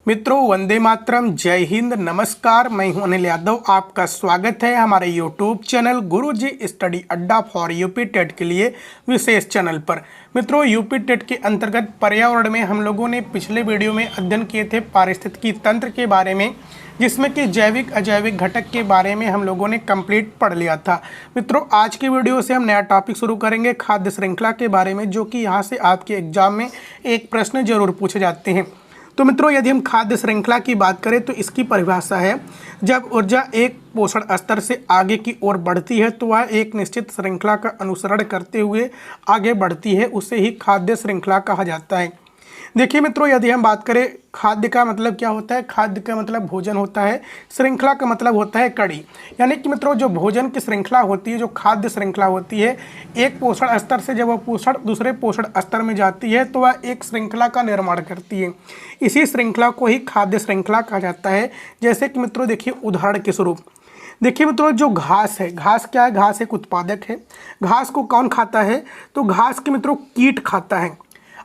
मित्रों, वंदे मातरम, जय हिंद, नमस्कार। मैं हूं अनिल यादव। आपका स्वागत है हमारे यूट्यूब चैनल गुरुजी स्टडी अड्डा फॉर यूपी टेट के लिए विशेष चैनल पर। मित्रों, यूपी टेट के अंतर्गत पर्यावरण में हम लोगों ने पिछले वीडियो में अध्ययन किए थे पारिस्थितिकी तंत्र के बारे में, जिसमें कि जैविक अजैविक घटक के बारे में हम लोगों ने कंप्लीट पढ़ लिया था। मित्रों, आज की वीडियो से हम नया टॉपिक शुरू करेंगे खाद्य श्रृंखला के बारे में, जो कि यहाँ से आपके एग्जाम में एक प्रश्न जरूर पूछे जाते हैं। तो मित्रों, यदि हम खाद्य श्रृंखला की बात करें तो इसकी परिभाषा है, जब ऊर्जा एक पोषण स्तर से आगे की ओर बढ़ती है तो वह एक निश्चित श्रृंखला का अनुसरण करते हुए आगे बढ़ती है, उसे ही खाद्य श्रृंखला कहा जाता है। देखिए मित्रों, यदि हम बात करें खाद्य का मतलब क्या होता है, खाद्य का मतलब भोजन होता है, श्रृंखला का मतलब होता है कड़ी। यानी कि मित्रों, जो भोजन की श्रृंखला होती है, जो खाद्य श्रृंखला होती है, एक पोषण स्तर से जब वह पोषण दूसरे पोषण स्तर में जाती है तो वह एक श्रृंखला का निर्माण करती है। इसी श्रृंखला को ही खाद्य श्रृंखला कहा जाता है। जैसे कि मित्रों देखिए, उदाहरण के स्वरूप देखिए मित्रों, जो घास है, घास क्या है, घास एक उत्पादक है। घास को कौन खाता है, तो घास के मित्रों कीट खाता है।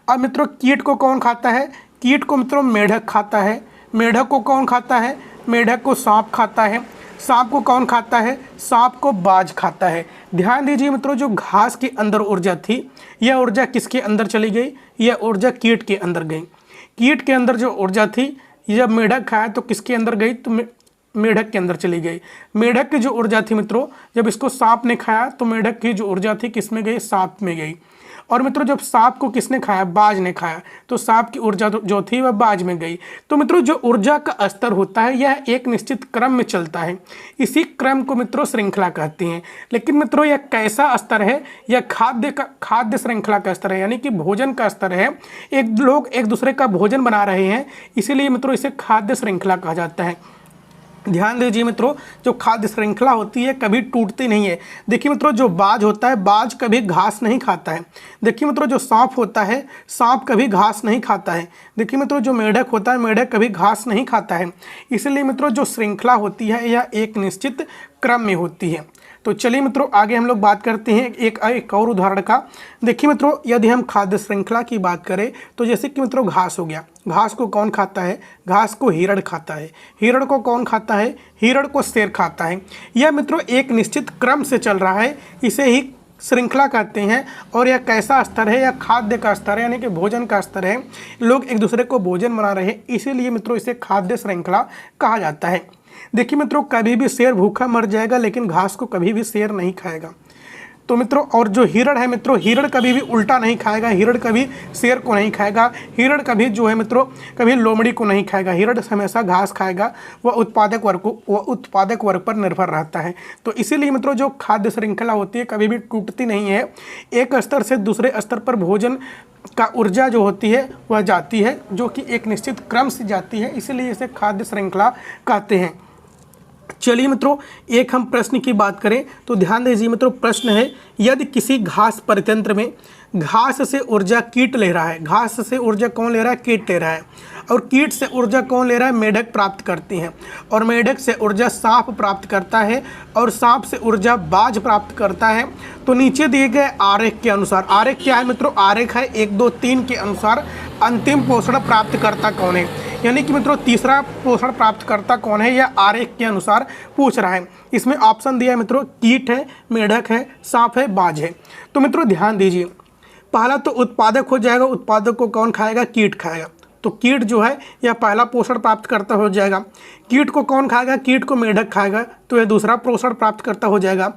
अब मित्रों, कीट को कौन खाता है, कीट को मित्रों मेढक खाता है। मेढक को कौन खाता है, मेढक को सांप खाता है। सांप को कौन खाता है, सांप को बाज खाता है। ध्यान दीजिए मित्रों, जो घास के अंदर ऊर्जा थी, यह ऊर्जा किसके अंदर चली गई, यह ऊर्जा कीट के अंदर गई। कीट के अंदर जो ऊर्जा थी, जब मेढक खाया तो किसके अंदर गई, तो मेढक के अंदर चली गई। मेढक की जो ऊर्जा थी मित्रों, जब इसको सांप ने खाया तो मेढक की जो ऊर्जा थी किस में गई, सांप में गई। और मित्रों, जब सांप को किसने खाया, बाज ने खाया, तो सांप की ऊर्जा जो थी वह बाज में गई। तो मित्रों, जो ऊर्जा का स्तर होता है यह एक निश्चित क्रम में चलता है। इसी क्रम को मित्रों श्रृंखला कहते हैं। लेकिन मित्रों, यह कैसा स्तर है, यह खाद्य श्रृंखला का स्तर है, यानी कि भोजन का स्तर है। लोग एक दूसरे का भोजन बना रहे हैं, इसीलिए मित्रों इसे खाद्य श्रृंखला कहा जाता है। ध्यान दीजिए मित्रों, जो खाद्य श्रृंखला होती है कभी टूटती नहीं है। देखिए मित्रों, जो बाज होता है, बाज कभी घास नहीं खाता है। देखिए मित्रों, जो सांप होता है, सांप कभी घास नहीं खाता है। देखिए मित्रों, जो मेढक होता है, मेढक कभी घास नहीं खाता है। इसलिए मित्रों, जो श्रृंखला होती है यह एक निश्चित क्रम में होती है। तो चलिए मित्रों, आगे हम लोग बात करते हैं एक और उदाहरण का। देखिए मित्रों, यदि हम खाद्य श्रृंखला की बात करें तो जैसे कि मित्रों घास हो गया, घास को कौन खाता है, घास को हिरण खाता है। हिरण को कौन खाता है, हिरण को शेर खाता है। यह मित्रों एक निश्चित क्रम से चल रहा है, इसे ही श्रृंखला कहते हैं। और यह कैसा स्तर है, यह खाद्य का स्तर है, यानी कि भोजन का स्तर है। लोग एक दूसरे को भोजन बना रहे हैं, इसीलिए मित्रों इसे खाद्य श्रृंखला कहा जाता है। देखिए मित्रों, कभी भी शेर भूखा मर जाएगा, लेकिन घास को कभी भी शेर नहीं खाएगा। तो मित्रों, और जो हिरण है मित्रों, हिरण कभी भी उल्टा नहीं खाएगा, हिरण कभी शेर को नहीं खाएगा। हिरण कभी जो है मित्रों, कभी लोमड़ी को नहीं खाएगा। हिरण हमेशा घास खाएगा, वह उत्पादक वर्ग पर निर्भर रहता है। तो इसीलिए मित्रों, जो खाद्य श्रृंखला होती है कभी भी टूटती नहीं है। एक स्तर से दूसरे स्तर पर भोजन का ऊर्जा जो होती है वह जाती है, जो कि एक निश्चित क्रम से जाती है, इसीलिए इसे खाद्य श्रृंखला कहते हैं। चलिए मित्रों, एक हम प्रश्न की बात करें तो ध्यान दीजिए मित्रों, प्रश्न है, यदि किसी घास परितंत्र में घास से ऊर्जा कीट ले रहा है, घास से ऊर्जा कौन ले रहा है, कीट ले रहा है। और कीट से ऊर्जा कौन ले रहा है, मेढक प्राप्त करती हैं। और मेढक से ऊर्जा सांप प्राप्त करता है, और सांप से ऊर्जा बाज प्राप्त करता है। तो नीचे दिए गए आरेख के अनुसार, आरेख क्या है मित्रों, आरेख है 1 2 3 के अनुसार अंतिम पोषण प्राप्तकर्ता कौन है। यानी कि मित्रों तीसरा पोषण प्राप्तकर्ता कौन है, यह आरेख के अनुसार पूछ रहा है। इसमें ऑप्शन दिया है मित्रों, कीट है, मेढक है, सांप है, बाज है। तो मित्रों ध्यान दीजिए, पहला तो उत्पादक हो जाएगा, उत्पादक को कौन खाएगा, कीट खाएगा। तो कीट जो है यह पहला पोषण प्राप्त करता हो जाएगा। कीट को कौन खाएगा, कीट को मेढक खाएगा, तो यह दूसरा पोषण प्राप्त करता हो जाएगा।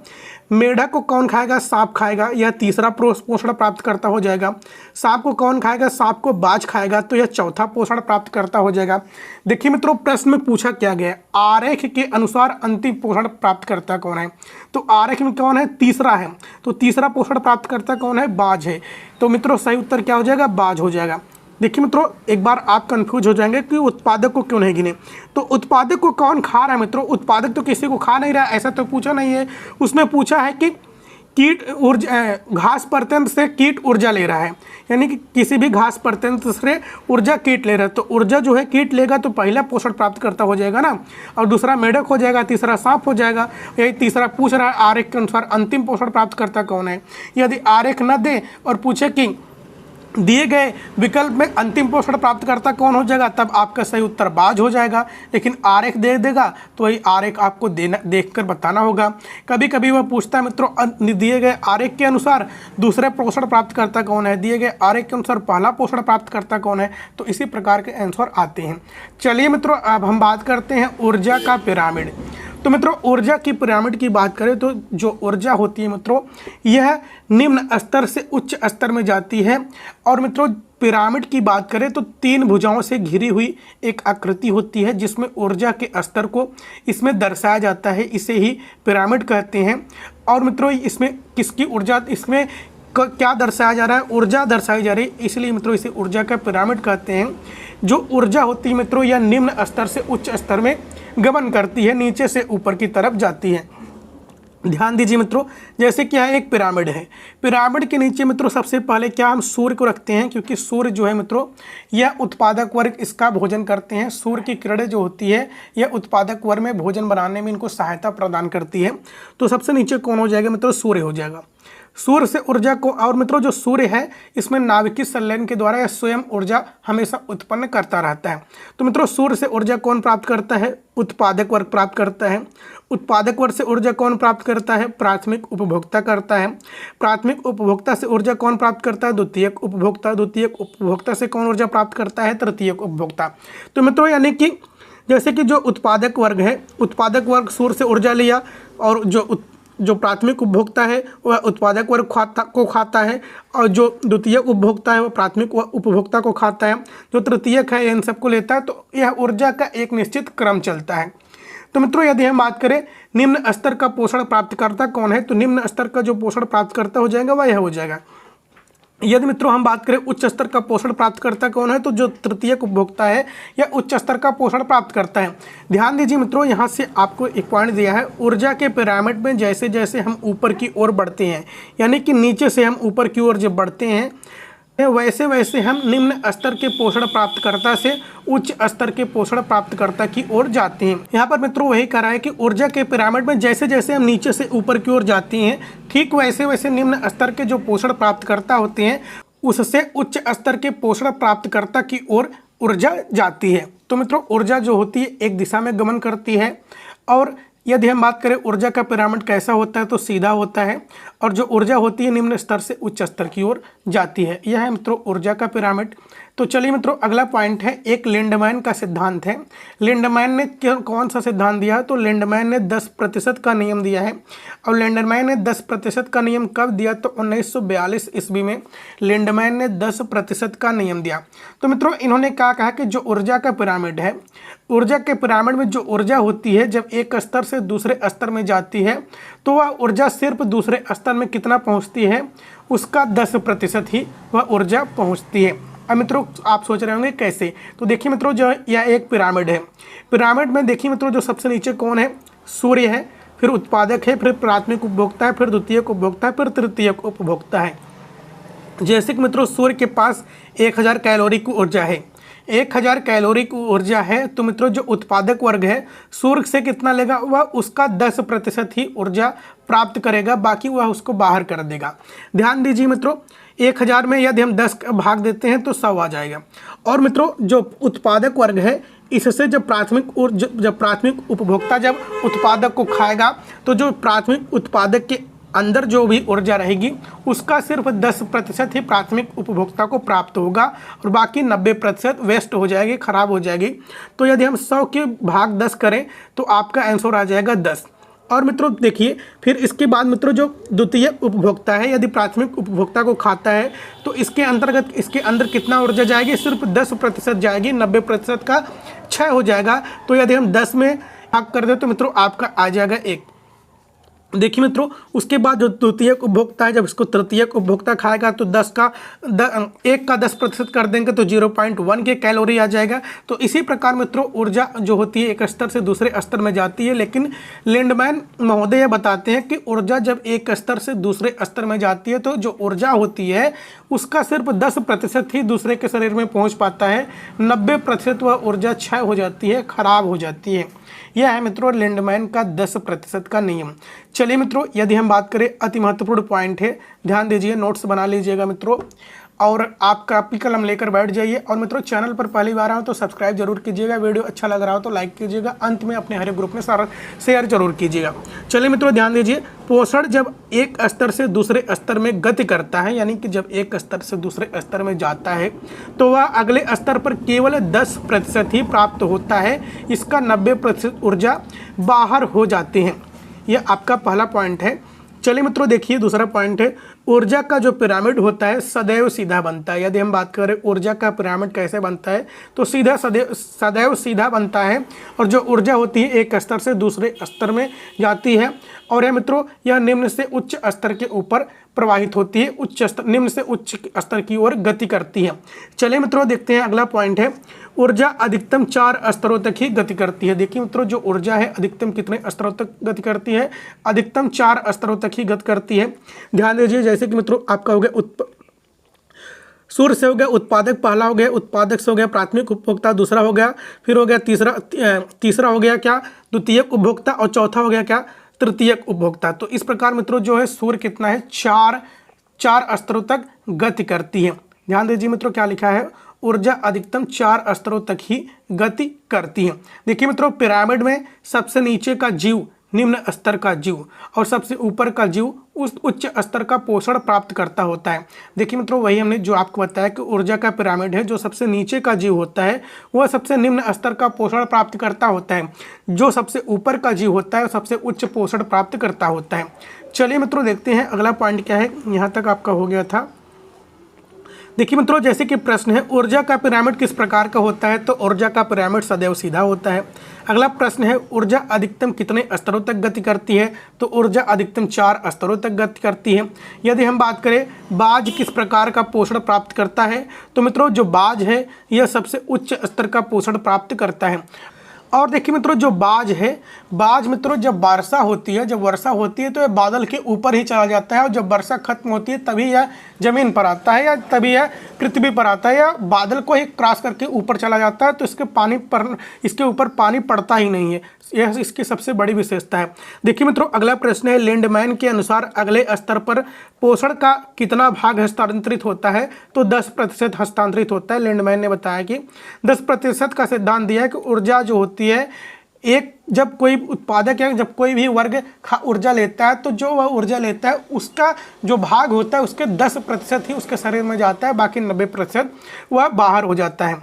मेढक को कौन खाएगा, सांप खाएगा, यह तीसरा पोषण प्राप्त करता हो जाएगा। सांप को कौन खाएगा, सांप को बाज खाएगा, तो यह चौथा पोषण प्राप्त करता हो जाएगा। देखिए मित्रों, प्रश्न में पूछा क्या गया, आरेख के अनुसार अंतिम पोषण प्राप्त करता कौन है। तो आरेख में कौन है, तीसरा है, तो तीसरा पोषण प्राप्त करता कौन है, बाज है। तो मित्रों सही उत्तर क्या हो जाएगा, बाज हो जाएगा। देखिए मित्रों, एक बार आप कंफ्यूज हो जाएंगे कि उत्पादक को क्यों नहीं गिने। तो उत्पादक को कौन खा रहा है मित्रों, उत्पादक तो किसी को खा नहीं रहा, ऐसा तो पूछा नहीं है। उसमें पूछा है कि कीट ऊर्जा, घास परतंत्र से कीट ऊर्जा ले रहा है, यानी कि किसी भी घास परतंत्र से ऊर्जा कीट ले रहा है। तो ऊर्जा जो है कीट लेगा तो पहला पोषण प्राप्त करता हो जाएगा ना, और दूसरा मेढक हो जाएगा, तीसरा सांप हो जाएगा। यही तीसरा पूछ रहा है आरेख के अनुसार अंतिम पोषण प्राप्त करता कौन है। यदि आरेख न दे और पूछे कि दिए गए विकल्प में अंतिम पोषण प्राप्तकर्ता कौन हो जाएगा, तब आपका सही उत्तर बाज हो जाएगा। लेकिन आरेख दे देगा तो वही आरेख आपको देखकर बताना होगा। कभी कभी वह पूछता है मित्रों दिए गए आरेख के अनुसार दूसरे पोषण प्राप्तकर्ता कौन है, दिए गए आरेख के अनुसार पहला पोषण प्राप्तकर्ता कौन है, तो इसी प्रकार के आंसर आते हैं। चलिए मित्रों अब हम बात करते हैं ऊर्जा का पिरामिड। तो मित्रों ऊर्जा की पिरामिड की बात करें तो जो ऊर्जा होती है मित्रों यह निम्न स्तर से उच्च स्तर में जाती है। और मित्रों पिरामिड की बात करें तो 3 भुजाओं से घिरी हुई एक आकृति होती है जिसमें ऊर्जा के स्तर को इसमें दर्शाया जाता है, इसे ही पिरामिड कहते हैं। और मित्रों इसमें किसकी ऊर्जा, इसमें क्या दर्शाया जा रहा है, ऊर्जा दर्शाई जा रही है, इसलिए मित्रों इसे ऊर्जा का पिरामिड कहते हैं। जो ऊर्जा होती है मित्रों यह निम्न स्तर से उच्च स्तर में गमन करती है, नीचे से ऊपर की तरफ जाती है। ध्यान दीजिए मित्रों, जैसे कि यहाँ एक पिरामिड है, पिरामिड के नीचे मित्रों सबसे पहले क्या हम सूर्य को रखते हैं, क्योंकि सूर्य जो है मित्रों यह उत्पादक वर्ग इसका भोजन करते हैं। सूर्य की किरणें जो होती है यह उत्पादक वर्ग में भोजन बनाने में इनको सहायता प्रदान करती है। तो सबसे नीचे कौन हो जाएगा मित्रों, सूर्य हो जाएगा। सूर्य से ऊर्जा को, और मित्रों जो सूर्य है इसमें नाभिकीय संलयन के द्वारा यह स्वयं ऊर्जा हमेशा उत्पन्न करता रहता है। तो मित्रों सूर्य से ऊर्जा कौन प्राप्त करता है, उत्पादक वर्ग प्राप्त करता है। उत्पादक वर्ग से ऊर्जा कौन प्राप्त करता है, प्राथमिक उपभोक्ता करता है। प्राथमिक उपभोक्ता से ऊर्जा कौन प्राप्त करता है, द्वितीयक उपभोक्ता। द्वितीयक उपभोक्ता से कौन ऊर्जा प्राप्त करता है, तृतीयक उपभोक्ता। तो मित्रों यानी कि जैसे कि जो उत्पादक वर्ग है, उत्पादक वर्ग सूर्य से ऊर्जा लिया, और जो प्राथमिक उपभोक्ता है वह उत्पादक वर्ग को खाता है, और जो द्वितीयक उपभोक्ता है वह प्राथमिक उपभोक्ता को खाता है, जो तृतीयक है इन सबको लेता है। तो यह ऊर्जा का एक निश्चित क्रम चलता है। तो मित्रों यदि हम बात करें निम्न स्तर का पोषण प्राप्तकर्ता कौन है, तो निम्न स्तर का जो पोषण प्राप्तकर्ता हो जाएगा वह यह हो जाएगा। यदि मित्रों हम बात करें उच्च स्तर का पोषण प्राप्तकर्ता कौन है, तो जो तृतीयक उपभोक्ता है या उच्च स्तर का पोषण प्राप्त करता है। ध्यान दीजिए मित्रों, यहाँ से आपको एक पॉइंट दिया है, ऊर्जा के पिरामिड में जैसे जैसे हम ऊपर की ओर बढ़ते हैं, यानी कि नीचे से हम ऊपर की ओर जब बढ़ते हैं वैसे वैसे हम निम्न स्तर के पोषण प्राप्तकर्ता से उच्च स्तर के पोषण प्राप्तकर्ता की ओर जाते हैं। यहाँ पर मित्रों वही कह रहा है कि ऊर्जा के पिरामिड में जैसे जैसे हम नीचे से ऊपर की ओर जाते हैं, ठीक वैसे वैसे निम्न स्तर के जो पोषण प्राप्तकर्ता होते हैं उससे उच्च स्तर के पोषण प्राप्तकर्ता की ओर ऊर्जा जाती है। तो मित्रों ऊर्जा जो होती है एक दिशा में गमन करती है। और यदि हम बात करें ऊर्जा का पिरामिड कैसा होता है, तो सीधा होता है, और जो ऊर्जा होती है निम्न स्तर से उच्च स्तर की ओर जाती है। यह है मित्रों ऊर्जा का पिरामिड। तो चलिए मित्रों अगला पॉइंट है, एक लिंडमैन का सिद्धांत है। लिंडमैन ने कौन सा सिद्धांत दिया है, तो लिंडमैन ने 10% का नियम दिया है। और लिंडमैन ने 10% का नियम कब दिया, तो 1942 ईस्वी में लिंडमैन ने 10% का नियम दिया। तो मित्रों इन्होंने क्या कहा कि जो ऊर्जा का पिरामिड है, ऊर्जा के पिरामिड में जो ऊर्जा होती है जब एक स्तर से दूसरे स्तर में जाती है तो वह ऊर्जा सिर्फ दूसरे स्तर में कितना पहुंचती है, उसका 10% ही वह ऊर्जा पहुंचती है। अब मित्रों आप सोच रहे होंगे कैसे, तो देखिए मित्रों जो यह एक पिरामिड है, पिरामिड में देखिए मित्रों जो सबसे नीचे कौन है, सूर्य है, फिर उत्पादक है, फिर प्राथमिक उपभोक्ता है, फिर द्वितीयक उपभोक्ता है, फिर तृतीयक उपभोक्ता है। जैसे कि मित्रों सूर्य के पास 1000 कैलोरी की ऊर्जा है, 1000 कैलोरी की ऊर्जा है, तो मित्रों जो उत्पादक वर्ग है सूर्य से कितना लेगा, वह उसका 10% ही ऊर्जा प्राप्त करेगा, बाकी वह उसको बाहर कर देगा। ध्यान दीजिए मित्रों 1000 में यदि हम 10 भाग देते हैं तो 100 आ जाएगा। और मित्रों जो उत्पादक वर्ग है इससे जब प्राथमिक उपभोक्ता जब उत्पादक को खाएगा तो जो प्राथमिक उत्पादक के अंदर जो भी ऊर्जा रहेगी उसका सिर्फ 10% ही प्राथमिक उपभोक्ता को प्राप्त होगा, और बाकी 90% वेस्ट हो जाएगी, खराब हो जाएगी। तो यदि हम 100 के भाग 10 करें तो आपका आंसर आ जाएगा 10। और मित्रों देखिए फिर इसके बाद मित्रों जो द्वितीय उपभोक्ता है यदि प्राथमिक उपभोक्ता को खाता है तो इसके अंतर्गत इसके अंदर कितना ऊर्जा जाएगी, सिर्फ 10% जाएगी, 90% का क्षय हो जाएगा। तो यदि हम 10 में भाग कर दें तो मित्रों आपका आ जाएगा 1। देखिए मित्रों उसके बाद जो द्वितीयक उपभोक्ता है जब इसको तृतीयक उपभोक्ता खाएगा तो 1 का 10% कर देंगे तो 0.1 के कैलोरी आ जाएगा। तो इसी प्रकार मित्रों ऊर्जा जो होती है एक स्तर से दूसरे स्तर में जाती है, लेकिन लिंडमैन महोदय बताते हैं कि ऊर्जा जब एक स्तर से दूसरे स्तर में जाती है तो जो ऊर्जा होती है उसका सिर्फ 10% ही दूसरे के शरीर में पहुँच पाता है, 90% वह ऊर्जा क्षय हो जाती है, खराब हो जाती है। यह है मित्रों लिंडमैन का 10% का नियम। चलिए मित्रों यदि हम बात करें अति महत्वपूर्ण पॉइंट है, ध्यान दीजिए, नोट्स बना लीजिएगा मित्रों। और आप कापी कलम लेकर बैठ जाइए। और मित्रों चैनल पर पहली बार आए तो सब्सक्राइब जरूर कीजिएगा, वीडियो अच्छा लग रहा हो तो लाइक कीजिएगा, अंत में अपने हर ग्रुप में सारा शेयर जरूर कीजिएगा। चलिए मित्रों ध्यान दीजिए, पोषण जब एक स्तर से दूसरे स्तर में गति करता है, यानी कि जब एक स्तर से दूसरे स्तर में जाता है तो वह अगले स्तर पर केवल 10% ही प्राप्त होता है, इसका 90% ऊर्जा बाहर हो जाती है। यह आपका पहला पॉइंट है। चलिए मित्रों देखिए दूसरा पॉइंट है, ऊर्जा का जो पिरामिड होता है सदैव सीधा बनता है। यदि हम बात करें ऊर्जा का पिरामिड कैसे बनता है तो सदैव सीधा बनता है, और जो ऊर्जा होती है एक स्तर से दूसरे स्तर में जाती है, और यह मित्रों यह निम्न से उच्च स्तर के ऊपर प्रवाहित होती है, निम्न से उच्च स्तर की ओर गति करती है। चलिए मित्रों देखते हैं अगला पॉइंट है, ऊर्जा अधिकतम 4 स्तरों तक ही गति करती है। देखिए मित्रों जो ऊर्जा है अधिकतम कितने स्तरों तक गति करती है, अधिकतम 4 स्तरों तक ही गति करती है। ध्यान दीजिए जैसे कि मित्रों आपका हो गया सूर्य से हो गया उत्पादक, पहला हो गया उत्पादक से हो गया प्राथमिक उपभोक्ता, दूसरा हो गया फिर हो गया तीसरा हो गया क्या द्वितीयक उपभोक्ता, और चौथा हो गया क्या तृतीयक उपभोक्ता। तो इस प्रकार मित्रों जो है सूर्य कितना है 4 स्तरों तक गति करती है। ध्यान दीजिए मित्रों क्या लिखा है, ऊर्जा अधिकतम 4 स्तरों तक ही गति करती है। देखिए मित्रों पिरामिड में सबसे नीचे का जीव निम्न स्तर का जीव और सबसे ऊपर का जीव उस उच्च स्तर का पोषण प्राप्त करता होता है। देखिए मित्रों वही हमने जो आपको बताया कि ऊर्जा का पिरामिड है, जो सबसे नीचे का जीव होता है वह सबसे निम्न स्तर का पोषण प्राप्त करता होता है, जो सबसे ऊपर का जीव होता है सबसे उच्च पोषण प्राप्त करता होता है। चलिए मित्रों देखते हैं अगला पॉइंट क्या है, यहाँ तक आपका हो गया था। देखिए मित्रों जैसे कि प्रश्न है ऊर्जा का पिरामिड किस प्रकार का होता है, तो ऊर्जा का पिरामिड सदैव सीधा होता है। अगला प्रश्न है ऊर्जा अधिकतम कितने स्तरों तक गति करती है, तो ऊर्जा अधिकतम 4 स्तरों तक गति करती है। यदि हम बात करें बाज किस प्रकार का पोषण प्राप्त करता है, तो मित्रों जो बाज है यह सबसे उच्च स्तर का पोषण प्राप्त करता है। और देखिए मित्रों जो बाज है, बाज मित्रों जब वर्षा होती है तो यह बादल के ऊपर ही चला जाता है, और जब वर्षा खत्म होती है तभी यह जमीन पर आता है या तभी यह पृथ्वी पर आता है, या बादल को ही क्रॉस करके ऊपर चला जाता है, तो इसके ऊपर पानी पड़ता ही नहीं है। यह इसकी सबसे बड़ी विशेषता है। देखिए मित्रों अगला प्रश्न है लैंडमैन के अनुसार अगले स्तर पर पोषण का कितना भाग हस्तांतरित होता है, तो 10% हस्तांतरित होता है। लैंडमैन ने बताया कि 10% का सिद्धांत दिया है कि ऊर्जा जो होती है जब कोई उत्पादक या जब कोई भी वर्ग ऊर्जा लेता है तो जो वह ऊर्जा लेता है उसका जो भाग होता है उसके 10% ही उसके शरीर में जाता है, बाकी 90% वह बाहर हो जाता है।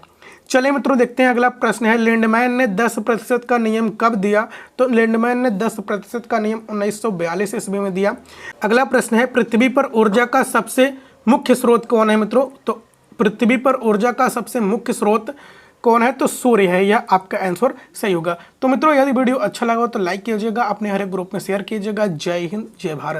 चलिए मित्रों देखते हैं अगला प्रश्न है लैंडमैन ने 10% का नियम कब दिया, तो लैंडमैन ने 10% का नियम 1942 ईस्वी में दिया। अगला प्रश्न है पृथ्वी पर ऊर्जा का सबसे मुख्य स्रोत कौन है मित्रों, तो पृथ्वी पर ऊर्जा का सबसे मुख्य स्रोत कौन है, तो सूर्य है। यह आपका आंसर सही होगा। तो मित्रों यदि वीडियो अच्छा लगा हो तो लाइक कीजिएगा, अपने हर एक ग्रुप में शेयर कीजिएगा। जय हिंद जय भारत।